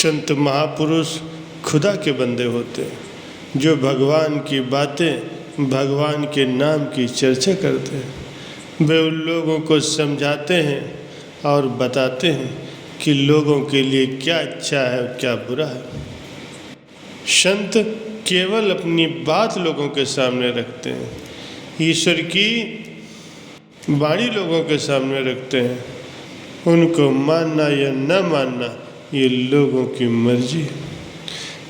संत महापुरुष खुदा के बंदे होते हैं जो भगवान की बातें, भगवान के नाम की चर्चा करते हैं। वे उन लोगों को समझाते हैं और बताते हैं कि लोगों के लिए क्या अच्छा है और क्या बुरा है। संत केवल अपनी बात लोगों के सामने रखते हैं, ईश्वर की वाणी लोगों के सामने रखते हैं। उनको मानना या न मानना ये लोगों की मर्जी है।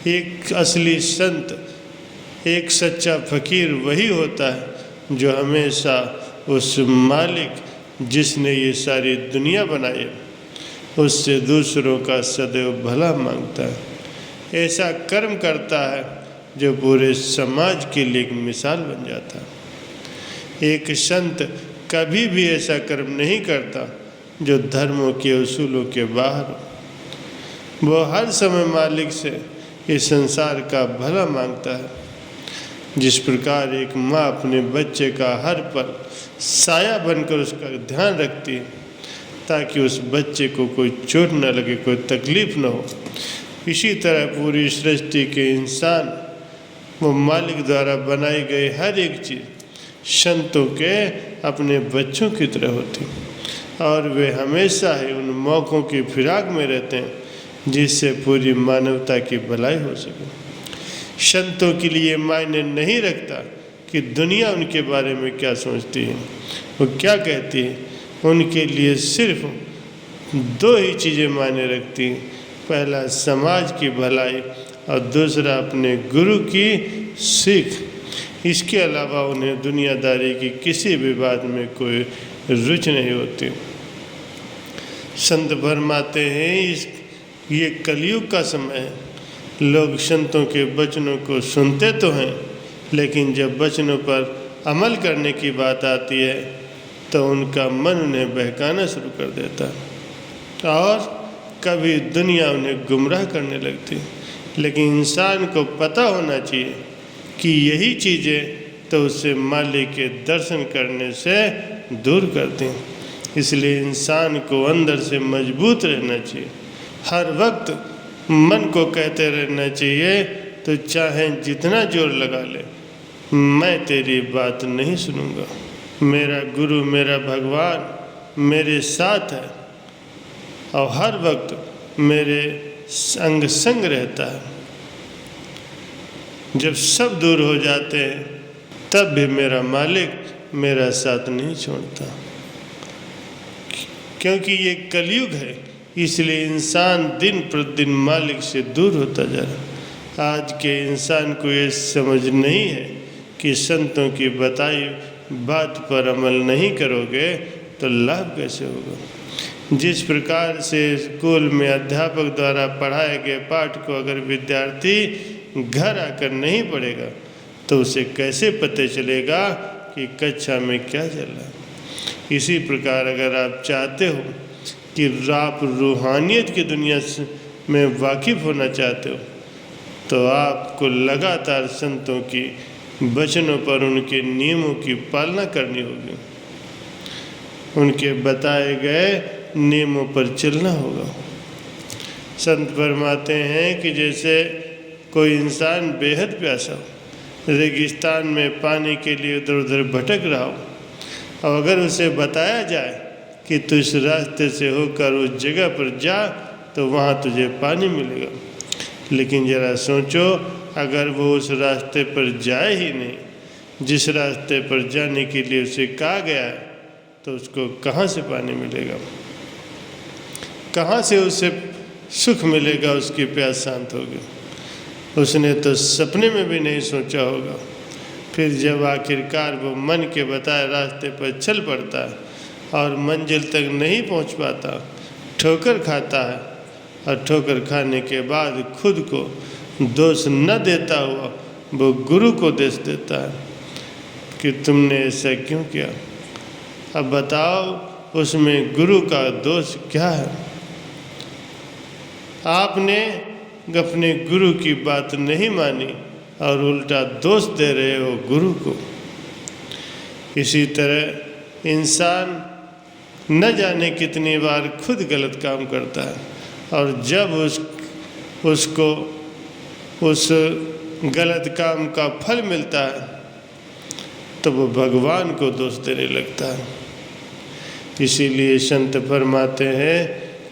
एक असली संत, एक सच्चा फकीर वही होता है जो हमेशा उस मालिक जिसने ये सारी दुनिया बनाई है उससे दूसरों का सदैव भला मांगता है। ऐसा कर्म करता है जो पूरे समाज के लिए एक मिसाल बन जाता है। एक संत कभी भी ऐसा कर्म नहीं करता जो धर्मों के उसूलों के बाहर हो। वो हर समय मालिक से इस संसार का भला मांगता है। जिस प्रकार एक माँ अपने बच्चे का हर पल साया बनकर उसका ध्यान रखती है ताकि उस बच्चे को कोई चोट न लगे, कोई तकलीफ न हो, इसी तरह पूरी सृष्टि के इंसान वो मालिक द्वारा बनाई गई हर एक चीज़ संतों के अपने बच्चों की तरह होती और वे हमेशा ही उन मौक़ों की फिराक में रहते हैं जिससे पूरी मानवता की भलाई हो सके। संतों के लिए मायने नहीं रखता कि दुनिया उनके बारे में क्या सोचती है, वो क्या कहती है। उनके लिए सिर्फ दो ही चीज़ें मायने रखती हैं, पहला समाज की भलाई और दूसरा अपने गुरु की सीख। इसके अलावा उन्हें दुनियादारी की किसी भी बात में कोई रुचि नहीं होती। संत फरमाते हैं ये कलयुग का समय है। लोग संतों के वचनों को सुनते तो हैं, लेकिन जब वचनों पर अमल करने की बात आती है तो उनका मन उन्हें बहकाना शुरू कर देता है और कभी दुनिया उन्हें गुमराह करने लगती है। लेकिन इंसान को पता होना चाहिए कि यही चीज़ें तो उससे मालिक के दर्शन करने से दूर करती हैं। इसलिए इंसान को अंदर से मजबूत रहना चाहिए। हर वक्त मन को कहते रहना चाहिए तो चाहे जितना जोर लगा ले, मैं तेरी बात नहीं सुनूंगा। मेरा गुरु, मेरा भगवान मेरे साथ है और हर वक्त मेरे संग संग रहता है। जब सब दूर हो जाते हैं तब भी मेरा मालिक मेरा साथ नहीं छोड़ता। क्योंकि ये कलयुग है, इसलिए इंसान दिन प्रतिदिन मालिक से दूर होता जा रहा है। आज के इंसान को ये समझ नहीं है कि संतों की बताई बात पर अमल नहीं करोगे तो लाभ कैसे होगा। जिस प्रकार से स्कूल में अध्यापक द्वारा पढ़ाए गए पाठ को अगर विद्यार्थी घर आकर नहीं पढ़ेगा तो उसे कैसे पता चलेगा कि कक्षा में क्या चल रहा है। इसी प्रकार अगर आप चाहते हो कि आप रूहानियत की दुनिया में वाकिफ़ होना चाहते हो तो आपको लगातार संतों की वचनों पर, उनके नियमों की पालना करनी होगी। उनके बताए गए नियमों पर चलना होगा। संत फरमाते हैं कि जैसे कोई इंसान बेहद प्यासा हो, रेगिस्तान में पानी के लिए इधर उधर भटक रहा हो और अगर उसे बताया जाए कि तू इस रास्ते से होकर उस जगह पर जा तो वहाँ तुझे पानी मिलेगा, लेकिन ज़रा सोचो अगर वो उस रास्ते पर जाए ही नहीं, जिस रास्ते पर जाने के लिए उसे कहा गया है, तो उसको कहाँ से पानी मिलेगा, कहाँ से उसे सुख मिलेगा, उसकी प्यास शांत होगी। उसने तो सपने में भी नहीं सोचा होगा। फिर जब आखिरकार वो मन के बताए रास्ते पर चल पड़ता है और मंजिल तक नहीं पहुंच पाता, ठोकर खाता है और ठोकर खाने के बाद खुद को दोष न देता हुआ वो गुरु को दोष देता है कि तुमने ऐसा क्यों किया। अब बताओ उसमें गुरु का दोष क्या है। आपने अपने गुरु की बात नहीं मानी और उल्टा दोष दे रहे हो गुरु को। इसी तरह इंसान न जाने कितनी बार खुद गलत काम करता है और जब उसको उस गलत काम का फल मिलता है तो वो भगवान को दोष देने लगता है। इसीलिए संत फरमाते हैं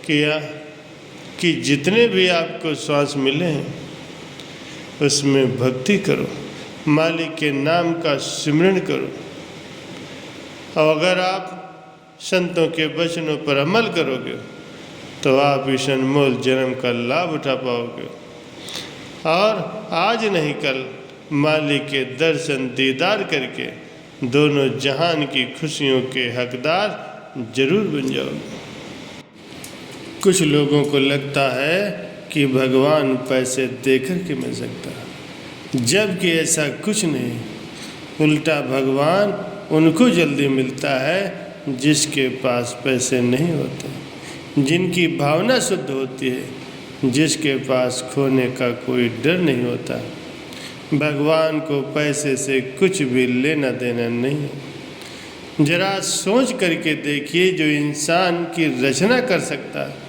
कि जितने भी आपको श्वास मिले हैं उसमें भक्ति करो, मालिक के नाम का सिमरन करो। और अगर आप संतों के वचनों पर अमल करोगे तो आप इस अनमोल जन्म का लाभ उठा पाओगे और आज नहीं कल मालिक के दर्शन दीदार करके दोनों जहान की खुशियों के हकदार जरूर बन जाओगे। कुछ लोगों को लगता है कि भगवान पैसे देकर के मिल सकता है, जबकि ऐसा कुछ नहीं। उल्टा भगवान उनको जल्दी मिलता है जिसके पास पैसे नहीं होते, जिनकी भावना शुद्ध होती है, जिसके पास खोने का कोई डर नहीं होता। भगवान को पैसे से कुछ भी लेना देना नहीं है। जरा सोच करके देखिए, जो इंसान की रचना कर सकता है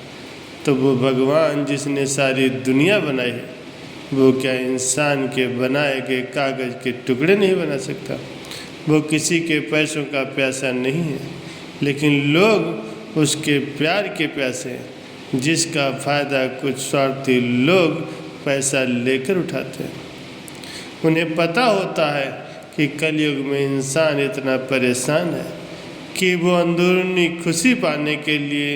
तो वो भगवान जिसने सारी दुनिया बनाई है वो क्या इंसान के बनाए गए कागज़ के टुकड़े नहीं बना सकता? वो किसी के पैसों का प्यासा नहीं है, लेकिन लोग उसके प्यार के प्यासे हैं, जिसका फ़ायदा कुछ स्वार्थी लोग पैसा लेकर उठाते हैं। उन्हें पता होता है कि कलयुग में इंसान इतना परेशान है कि वो अंदरूनी खुशी पाने के लिए,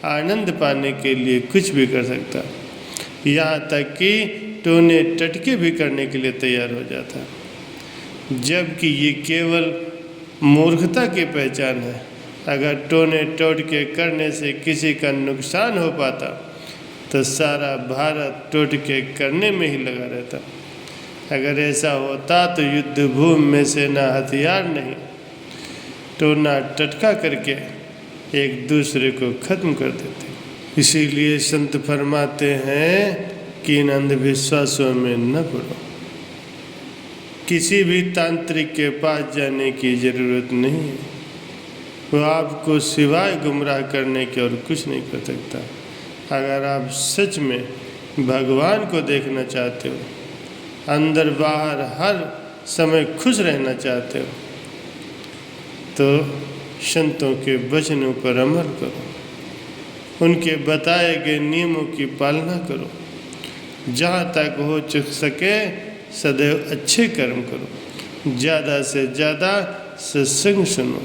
आनंद पाने के लिए कुछ भी कर सकता, यहाँ तक कि टोने टटके भी करने के लिए तैयार हो जाता, जबकि ये केवल मूर्खता की पहचान है। अगर टोने टोटके करने से किसी का नुकसान हो पाता तो सारा भारत टोटके करने में ही लगा रहता। अगर ऐसा होता तो युद्ध भूमि में सेना हथियार नहीं, टोना टटका करके एक दूसरे को खत्म कर देते। इसीलिए संत फरमाते हैं कि इन अंधविश्वासों में न पड़ो। किसी भी तांत्रिक के पास जाने की ज़रूरत नहीं है, वो आपको सिवाय गुमराह करने के और कुछ नहीं कर सकता। अगर आप सच में भगवान को देखना चाहते हो, अंदर बाहर हर समय खुश रहना चाहते हो, तो संतों के वचनों पर अमल करो, उनके बताए गए नियमों की पालना करो, जहाँ तक हो सके सदैव अच्छे कर्म करो, ज़्यादा से ज़्यादा सत्संग सुनो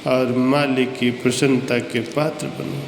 और मालिक की प्रसन्नता के पात्र बनो।